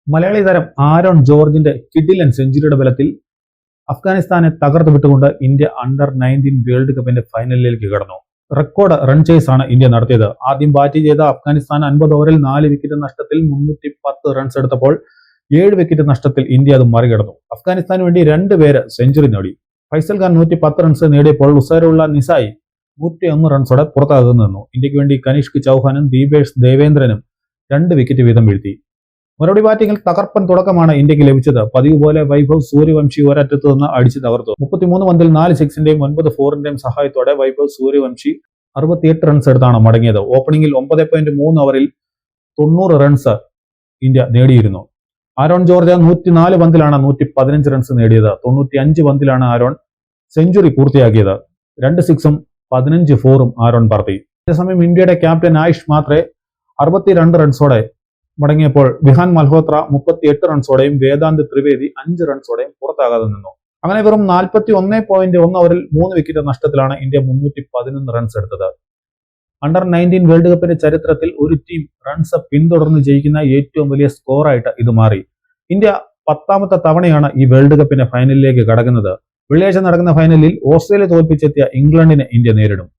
മലയാളി താരം ആരോൺ ജോർജിന്റെ കിഡിലൻ സെഞ്ചുറിയുടെ ബലത്തിൽ അഫ്ഗാനിസ്ഥാനെ തകർത്ത് വിട്ടുകൊണ്ട് ഇന്ത്യ അണ്ടർ-19 വേൾഡ് കപ്പിന്റെ ഫൈനലിലേക്ക് കടന്നു. റെക്കോർഡ് റൺ ചേസ് ആണ് ഇന്ത്യ നടത്തിയത്. ആദ്യം ബാറ്റ് ചെയ്ത അഫ്ഗാനിസ്ഥാൻ 50 ഓവറിൽ 4 വിക്കറ്റ് നഷ്ടത്തിൽ 310 റൺസ് എടുത്തപ്പോൾ 7 വിക്കറ്റ് നഷ്ടത്തിൽ ഇന്ത്യ അത് മറികടന്നു. അഫ്ഗാനിസ്ഥാന് വേണ്ടി 2 പേര് സെഞ്ചുറി നേടി. ഫൈസൽ ഖാൻ 110 റൺസ് നേടിയപ്പോൾ ഉസാരുള്ള നിസായി 101 റൺസോടെ പുറത്താകുന്നു നിന്നു. ഇന്ത്യക്ക് വേണ്ടി കനിഷ്ക് ചൗഹാനും ദീപേഷ് ദേവേന്ദ്രനും 2 വിക്കറ്റ് വീതം വീഴ്ത്തി. മറുപടി ബാറ്റിംഗിൽ തകർപ്പൻ തുടക്കമാണ് ഇന്ത്യക്ക് ലഭിച്ചത്. പതിവ് പോലെ വൈഭവ് സൂര്യവംശി ഒരറ്റത്ത് നിന്ന് അടിച്ചു തകർത്തു. 33 പന്തിൽ 4 സിക്സിന്റെയും 9 ഫോറിന്റെയും സഹായത്തോടെ വൈഭവ് സൂര്യവംശി 68 റൺസ് എടുത്താണ് മടങ്ങിയത്. ഓപ്പണിംഗിൽ 9.3 ഓവറിൽ 90 റൺസ് ഇന്ത്യ നേടിയിരുന്നു. ആരോൺ ജോർജ് 104 പന്തിലാണ് 115 റൺസ് നേടിയത്. 95 പന്തിലാണ് ആരോൺ സെഞ്ചുറി പൂർത്തിയാക്കിയത്. 2 സിക്സും 15 ഫോറും ആരോൺ പറത്തി. അതേസമയം ഇന്ത്യയുടെ ക്യാപ്റ്റൻ ആയുഷ് മാത്രേ 62 റൺസോടെ മടങ്ങിയപ്പോൾ വിഹാൻ മൽഹോത്ര 38 റൺസോടെയും വേദാന്ത് ത്രിവേദി 5 റൺസോടെയും പുറത്താകാതെ നിന്നു. അങ്ങനെ വെറും 41.1 ഓവറിൽ 3 വിക്കറ്റ് നഷ്ടത്തിലാണ് ഇന്ത്യ 311 റൺസ് എടുത്തത്. അണ്ടർ-19 വേൾഡ് കപ്പിന്റെ ചരിത്രത്തിൽ ഒരു ടീം റൺസ് പിന്തുടർന്ന് ജയിക്കുന്ന ഏറ്റവും വലിയ സ്കോറായിട്ട് ഇത് മാറി. ഇന്ത്യ 10ാമത്തെ തവണയാണ് ഈ വേൾഡ് കപ്പിന്റെ ഫൈനലിലേക്ക് കടക്കുന്നത്. വെള്ളിയാഴ്ച നടക്കുന്ന ഫൈനലിൽ ഓസ്ട്രേലിയ തോൽപ്പിച്ചെത്തിയ ഇംഗ്ലണ്ടിനെ ഇന്ത്യ നേരിടും.